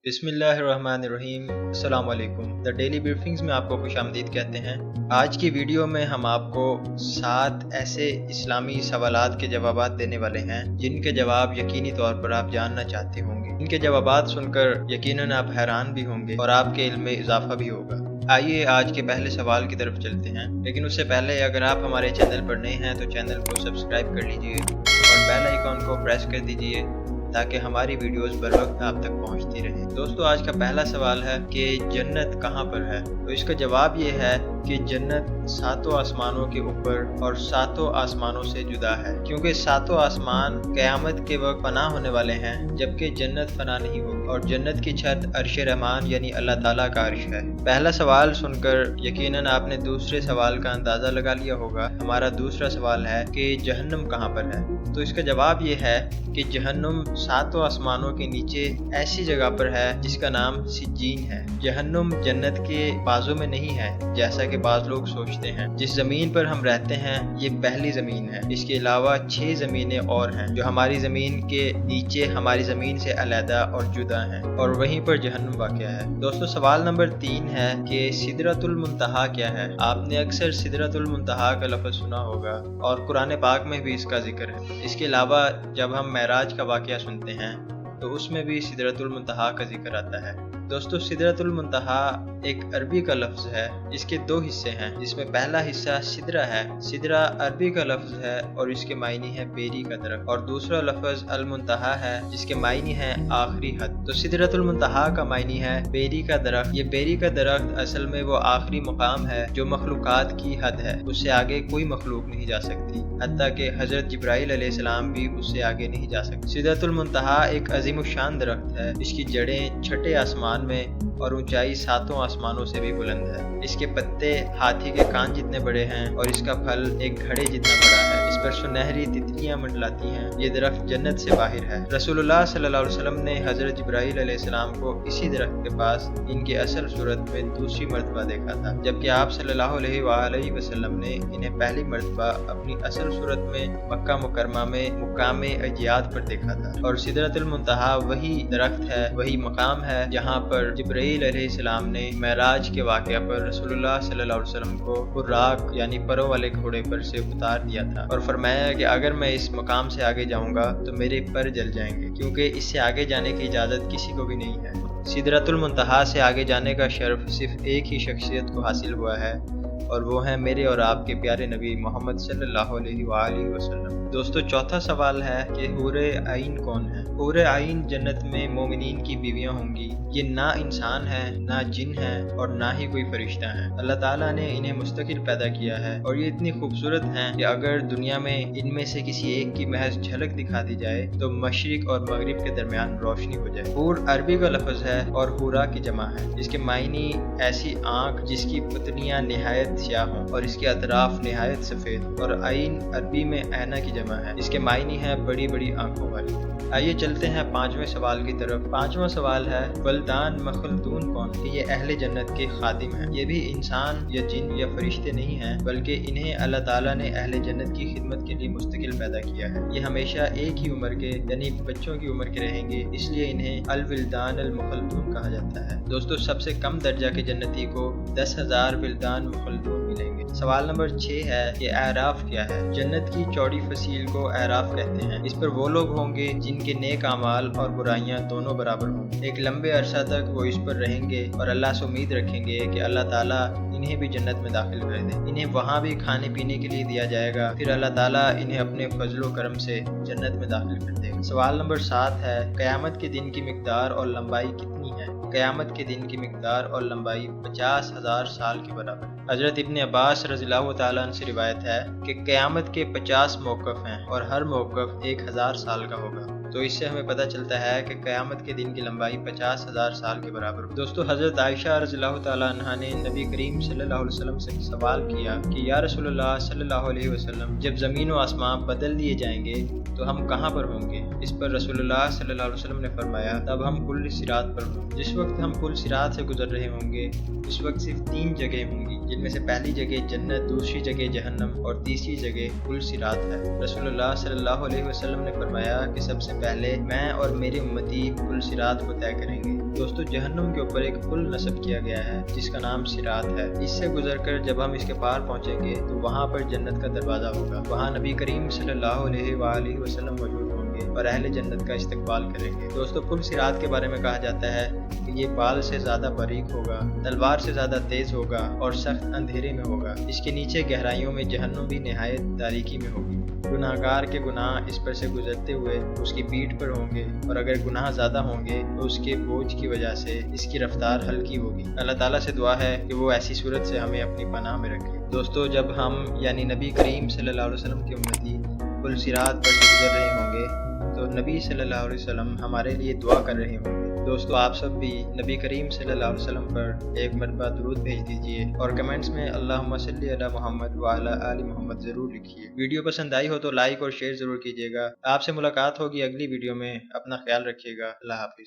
बिस्मिल्लाहिर्रहमानिर्रहीम। अस्सलाम वालेकुम। द डेली ब्रीफिंग्स में आपको खुशामदीद कहते हैं। आज की वीडियो में हम आपको 7 ऐसे इस्लामी सवालात के जवाबात देने वाले हैं जिनके जवाब यकीनी तौर पर आप जानना चाहते होंगे। इनके जवाबात सुनकर यकीनन आप हैरान भी होंगे और आपके इल्म में इजाफा भी होगा। आइए आज के पहले सवाल की तरफ चलते हैं, लेकिन उससे पहले अगर आप हमारे चैनल पर नए हैं तो चैनल को सब्सक्राइब कर लीजिए और बेल आइकॉन को प्रेस कर दीजिए ताकि हमारी वीडियोस बर वक्त आप तक पहुंचती रहे। दोस्तों, आज का पहला सवाल है कि जन्नत कहाँ पर है। तो इसका जवाब ये है कि जन्नत 7 आसमानों के ऊपर और 7 आसमानों से जुदा है, क्योंकि 7 आसमान क़यामत के वक्त फना होने वाले हैं जबकि जन्नत फना नहीं होगी और जन्नत की छत अर्श रहमान यानी अल्लाह ताला का अर्श है। पहला सवाल सुनकर यकीनन आपने दूसरे सवाल का अंदाज़ा लगा लिया होगा। हमारा दूसरा सवाल है कि जहन्नम कहाँ पर है। तो इसका जवाब ये है कि जहन्नुम 7 आसमानों के नीचे ऐसी जगह पर है जिसका नाम सिज्जीन है। जहन्नुम जन्नत के बाजू में नहीं है जैसा कि बाज़ लोग सोचते हैं। जिस ज़मीन पर हम रहते हैं ये पहली ज़मीन है। इसके अलावा 6 ज़मीनें और हैं जो हमारी ज़मीन के नीचे हमारी ज़मीन से अलहदा और जुदा हैं, और वहीं पर जहन्नुम वाक़या है। दोस्तों, सवाल नंबर 3 है कि सिदरतुल मुंतहा क्या है। आपने अक्सर सिदरतुल मुंतहा का लफ्ज़ सुना होगा और कुरान पाक में भी इसका जिक्र है। इसके अलावा जब हम मेराज का वाक़या सुनते हैं तो उसमें भी सिदरतुल मुंतहा का जिक्र आता है। दोस्तों, सिदरतुल मुंतहा एक अरबी का लफ्ज़ है जिसके 2 हिस्से हैं, जिसमें पहला हिस्सा सिदरा है। सिदरा अरबी का लफ्ज़ है और इसके मायने है बेरी का दरख्त, और दूसरा लफ्ज़ अल मुंतहा है जिसके मायने है आखिरी हद। तो सिदरतुल मुंतहा का मायने है बेरी का दरख्त। ये बेरी का दरख्त असल में वो आखिरी मुकाम है जो मखलूकात की हद है, उससे आगे कोई मखलूक नहीं जा सकती, हत्ता कि हज़रत जिब्राइल अलैहिस्सलाम भी उससे आगे नहीं जा सकते। सिदरतुल मुंतहा एक अज़ीमुश्शान दरख्त है। इसकी जड़ें छठे आसमान में और ऊंचाई 7 आसमानों से भी बुलंद है। इसके पत्ते हाथी के कान जितने बड़े हैं और इसका फल एक घड़े जितना बड़ा है। इस पर सुनहरी तितलियां मंडलाती हैं। ये दरख्त जन्नत से बाहर है। रसूलुल्लाह सल्लल्लाहु अलैहि वसल्लम ने हज़रत जिब्राइल अलैहिस्सलाम को इसी दरख्त के पास इनके असल सूरत में दूसरी मर्तबा देखा था, जबकि आप सल्लल्लाहु अलैहि वसल्लम ने इन्हें पहली मर्तबा अपनी असल सूरत में मक्का मुकरमा में मुकामे अजियाद पर देखा था। और सिदरतुल मुंतहा वही दरख्त है, वही मकाम है जहाँ पर जिब्राइल अलैहिस्सलाम ने मेराज के वाक़या पर रसूलुल्लाह सल्लल्लाहु अलैहि वसल्लम को बुर्राक यानी परों वाले घोड़े पर से उतार दिया था और फरमाया कि अगर मैं इस मकाम से आगे जाऊंगा तो मेरे पर जल जाएंगे, क्योंकि इससे आगे जाने की इजाज़त किसी को भी नहीं है। सिदरतुल मुंतहा से आगे जाने का शर्फ सिर्फ एक ही शख्सियत को हासिल हुआ है और वो है मेरे और आपके प्यारे नबी मोहम्मद सल्लल्लाहु अलैहि वसल्लम। दोस्तों, चौथा सवाल है कि हूरे आइन कौन है। हूरे आइन जन्नत में मोमिनीन की बीवियां होंगी। ये ना इंसान है, ना जिन है और ना ही कोई फरिश्ता है। अल्लाह ताला ने इन्हें मुस्तकिल पैदा किया है और ये इतनी खूबसूरत हैं कि अगर दुनिया में इनमें से किसी एक की महज झलक दिखा दी जाए तो मशरिक और मगरिब के दरमियान रोशनी हो जाए। हूर अरबी का लफ्ज़ है और हूरा की जमा है। इसके मायने ऐसी आँख जिसकी पुतलियाँ निहायत स्याह हों और इसके अतराफ निहायत सफ़ेद, और आइन अरबी में ऐना की जमा है। इसके मायने है बड़ी बड़ी आंखों वाली। आइए चलते हैं 5वें सवाल की तरफ। 5वां सवाल है वल्दान मखलदून कौन। ये अहले जन्नत के खादिम हैं। ये भी इंसान या जिन या फरिश्ते नहीं हैं, बल्कि इन्हें अल्लाह ताला ने अहले जन्नत की खिदमत के लिए मुस्तकिल पैदा किया है। ये हमेशा एक ही उम्र के यानी बच्चों की उम्र के रहेंगे, इसलिए इन्हें अल विल्दान अल मुखलदून कहा जाता है। दोस्तों, सबसे कम दर्जा के जन्नती को 10,000 विल्दान मुखलदून मिलेंगे। सवाल नंबर 6 है कि आराफ क्या है। जन्नत की चौड़ी फसील को आराफ कहते हैं। इस पर वो लोग होंगे जिनके नेक अमाल और बुराइयां दोनों बराबर होंगी। एक लंबे अरसा तक वो इस पर रहेंगे और अल्लाह से उम्मीद रखेंगे कि अल्लाह ताला इन्हें भी जन्नत में दाखिल कर दे। इन्हें वहाँ भी खाने पीने के लिए दिया जाएगा, फिर अल्लाह ताला इन्हें अपने फजलो करम से जन्नत में दाखिल कर देगा। सवाल नंबर 7 है क़यामत के दिन की मिकदार और लंबाई कितनी है। क़यामत के दिन की मिकदार और लंबाई 50,000 साल के बराबर। हज़रत इब्न अब्बास रज़ियल्लाहु ताला अन्हु से रिवायत है कि क़यामत के 50 मौक़िफ़ हैं और हर मौक़िफ़ 1000 साल का होगा। तो इससे हमें पता चलता है कि क़यामत के दिन की लंबाई 50,000 साल के बराबर। दोस्तों, हज़रत आयशा रज़ियल्लाहु ताला अन्हा ने नबी करीम सल्लल्लाहु अलैहि वसल्लम से सवाल किया कि या रसूलुल्लाह सल्लल्लाहु अलैहि वसल्लम, जब ज़मीन व आसमान बदल दिए जाएंगे तो हम कहाँ पर होंगे। इस पर रसूलुल्लाह सल्लल्लाहु अलैहि वसल्लम ने फरमाया, तब हम पुल सिरात पर होंगे। जिस वक्त हम पुल सिरात से गुजर रहे होंगे उस वक्त सिर्फ 3 जगह होंगी, जिनमें से पहली जगह जन्नत, दूसरी जगह जहन्नम और तीसरी जगह पुल सिरात है। रसूलुल्लाह सल्लल्लाहु अलैहि वसल्लम ने फरमाया कि सबसे पहले मैं और मेरी उम्मती पुल सिरात को तय करेंगे। दोस्तों, जहन्नुम के ऊपर एक पुल नस्ब किया गया है जिसका नाम सिरात है। इससे गुजरकर जब हम इसके पार पहुंचेंगे तो वहां पर जन्नत का दरवाजा होगा। वहां नबी करीम सल्लल्लाहु अलैहि वसल्लम मौजूद होंगे और अहले जन्नत का इस्तकबाल करेंगे। दोस्तों, पुल सिरात के बारे में कहा जाता है कि ये बाल से ज्यादा बारीक होगा, तलवार से ज्यादा तेज होगा और सख्त अंधेरे में होगा। इसके नीचे गहराइयों में जहन्नुम भी निहायत तारीकी में होगी। गुनाहगार के गुनाह इस पर से गुजरते हुए उसकी पीठ पर होंगे और अगर गुनाह ज्यादा होंगे तो उसके बोझ की वजह से इसकी रफ्तार हल्की होगी। अल्लाह ताला से दुआ है कि वो ऐसी सूरत से हमें अपनी पनाह में रखे। दोस्तों, जब हम यानी नबी करीम सल्लल्लाहु अलैहि वसल्लम के उम्मती पुल सिरात पर से गुजर रहे होंगे तो नबी सल्लल्लाहु अलैहि वसल्लम हमारे लिए दुआ कर रहे होंगे। दोस्तों, आप सब भी नबी करीम सल्लल्लाहु अलैहि वसल्लम पर एक मरतबा दुरूद भेज दीजिए और कमेंट्स में अल्लाहुम्मा सल्ली अला मुहम्मद व अला आलि मुहम्मद जरूर लिखिए। वीडियो पसंद आई हो तो लाइक और शेयर जरूर कीजिएगा। आपसे मुलाकात होगी अगली वीडियो में। अपना ख्याल रखिएगा। अल्लाह हाफिज।